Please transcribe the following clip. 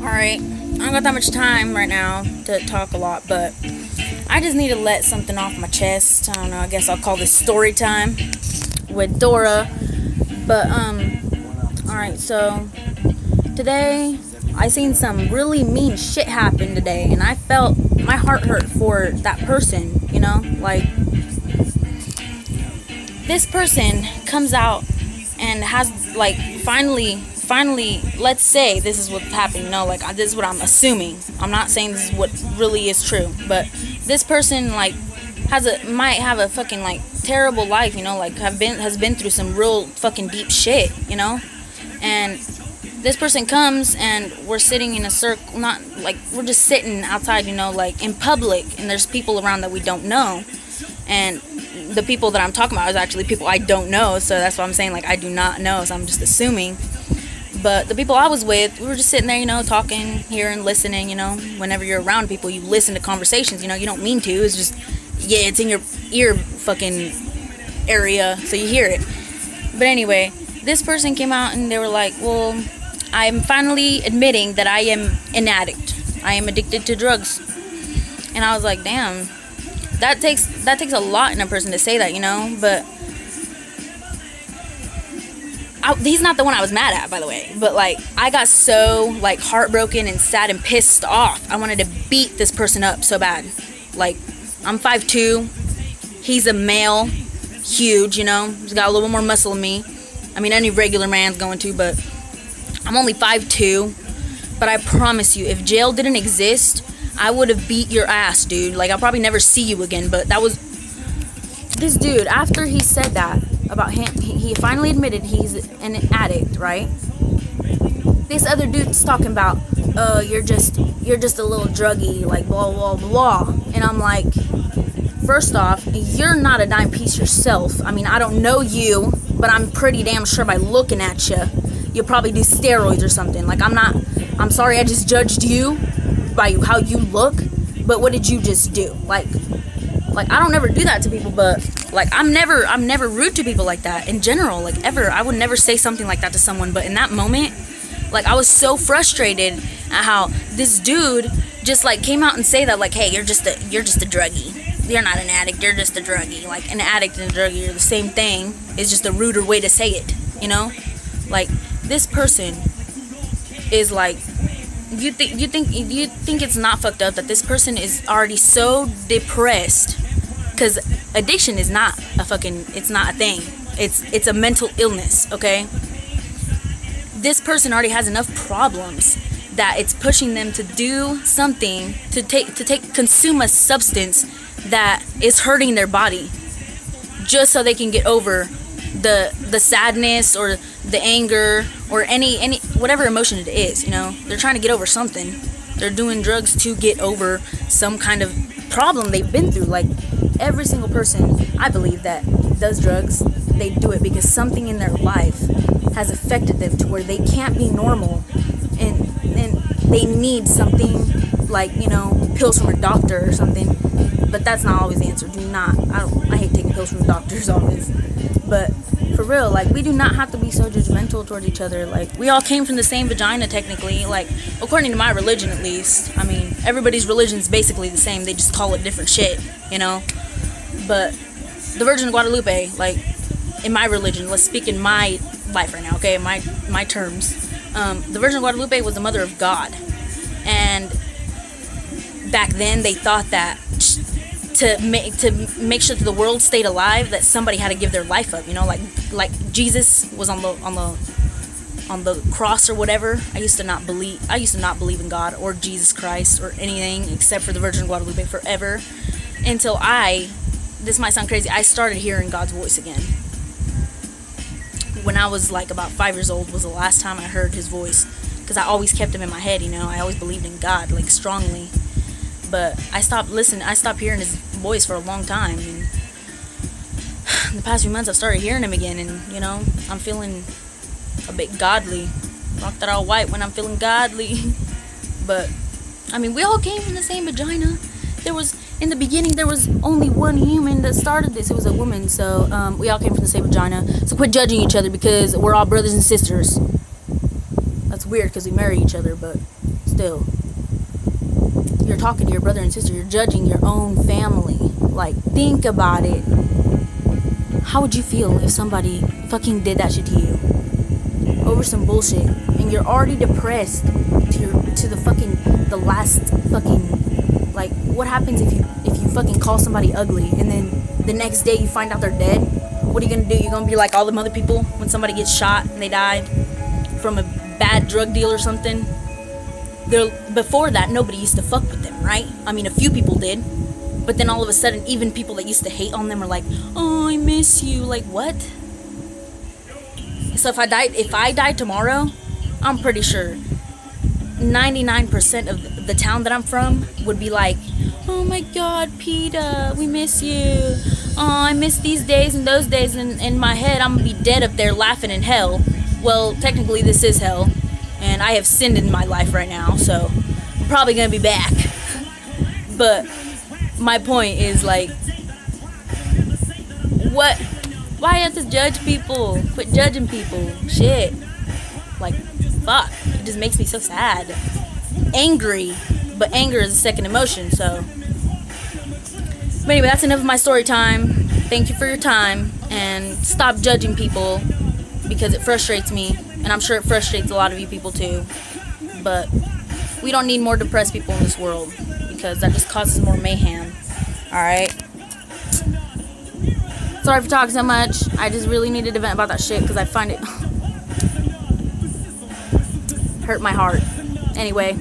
Alright, I don't got that much time right now to talk a lot, but I just need to let something off my chest. I don't know, I guess I'll call this story time with Dora. But, alright, so today I seen some really mean shit happen today, and I felt my heart hurt for that person, you know? Like, this person comes out and has, like, finally, let's say this is what's happening, you know, like, this is what I'm assuming. I'm not saying this is what really is true, but this person, like, might have a fucking, like, terrible life, you know, like, has been through some real fucking deep shit, you know, and this person comes and we're sitting in a circle, not, like, we're just sitting outside, you know, like, in public, and there's people around that we don't know, and the people that I'm talking about is actually people I don't know, so that's what I'm saying, like, I do not know, so I'm just assuming. But the people I was with, we were just sitting there, you know, talking, hearing, listening, you know. Whenever you're around people, you listen to conversations, you know. You don't mean to. It's just, yeah, it's in your ear fucking area, so you hear it. But anyway, this person came out and they were like, well, I'm finally admitting that I am an addict. I am addicted to drugs. And I was like, damn, that takes a lot in a person to say that, you know. But he's not the one I was mad at, by the way, but, like, I got so, like, heartbroken and sad and pissed off. I wanted to beat this person up so bad. Like, I'm 5'2", he's a male, huge, you know, he's got a little more muscle than me. I mean, any regular man's going to, but I'm only 5'2", but I promise you, if jail didn't exist, I would have beat your ass, dude. Like, I'll probably never see you again, but that was, this dude, after he said that about him, he finally admitted he's an addict, right? This other dude's talking about, you're just a little druggy, like, blah, blah, blah. And I'm like, first off, you're not a dime piece yourself. I mean, I don't know you, but I'm pretty damn sure by looking at you, you'll probably do steroids or something. Like, I'm sorry I just judged you by how you look, but what did you just do? Like, I don't never do that to people, but, like, I'm never rude to people like that in general, like, ever. I would never say something like that to someone, but in that moment, like, I was so frustrated at how this dude just, like, came out and say that, like, hey, you're just a druggie. You're not an addict, you're just a druggie. Like, an addict and a druggie are the same thing. It's just a ruder way to say it, you know? Like, this person is, like, you think it's not fucked up that this person is already so depressed, because addiction is not it's not a thing. It's a mental illness, okay? This person already has enough problems that it's pushing them to do something, to consume a substance that is hurting their body, just so they can get over the sadness or the anger or any whatever emotion it is, you know. They're trying to get over something. They're doing drugs to get over some kind of problem they've been through. Like, every single person, I believe, that does drugs, they do it because something in their life has affected them to where they can't be normal, and they need something, like, you know, pills from a doctor or something. But that's not always the answer. I hate taking pills from doctors always, but for real, like, we do not have to be so judgmental towards each other. Like, we all came from the same vagina, technically, like, according to my religion, at least. I mean, everybody's religion is basically the same, they just call it different shit, you know. But the Virgin of Guadalupe, like, in my religion, let's speak in my life right now, okay, my terms, the Virgin of Guadalupe was the mother of God, and back then they thought that to make sure that the world stayed alive, that somebody had to give their life up, you know, like Jesus was on the cross or whatever. I used to not believe in God or Jesus Christ or anything except for the Virgin of Guadalupe forever, until this might sound crazy, I started hearing God's voice again. When I was, like, about 5 years old was the last time I heard his voice, because I always kept him in my head, you know. I always believed in God, like, strongly. But I stopped hearing his voice for a long time, and in the past few months I've started hearing him again, and, you know, I'm feeling a bit godly. Rock that all white when I'm feeling godly. But, I mean, we all came from the same vagina. In the beginning, there was only one human that started this. It was a woman, so we all came from the same vagina. So quit judging each other, because we're all brothers and sisters. That's weird, because we marry each other, but still. You're talking to your brother and sister. You're judging your own family. Like, think about it. How would you feel if somebody fucking did that shit to you over some bullshit, and you're already depressed to the last fucking, like, what happens if you fucking call somebody ugly and then the next day you find out they're dead? What are you gonna do? You're gonna be like all the other people when somebody gets shot and they died from a bad drug deal or something? Before that, nobody used to fuck with them, right? I mean, a few people did, but then all of a sudden, even people that used to hate on them are like, oh, I miss you. Like, what? So if I died tomorrow, I'm pretty sure 99% of the town that I'm from would be like, oh my God, PETA, we miss you. Oh, I miss these days and those days. And in my head, I'm gonna be dead up there laughing in hell. Well, technically, this is hell, and I have sinned in my life right now, so I'm probably gonna be back. But my point is, like, what? Why have to judge people? Quit judging people. Shit. Like, fuck. It just makes me so sad. Angry. But anger is a second emotion, so. But anyway, that's enough of my story time. Thank you for your time. And stop judging people, because it frustrates me. And I'm sure it frustrates a lot of you people too. But we don't need more depressed people in this world, because that just causes more mayhem. Alright? Sorry for talking so much. I just really needed to vent about that shit, because I find it hurt my heart. Anyway.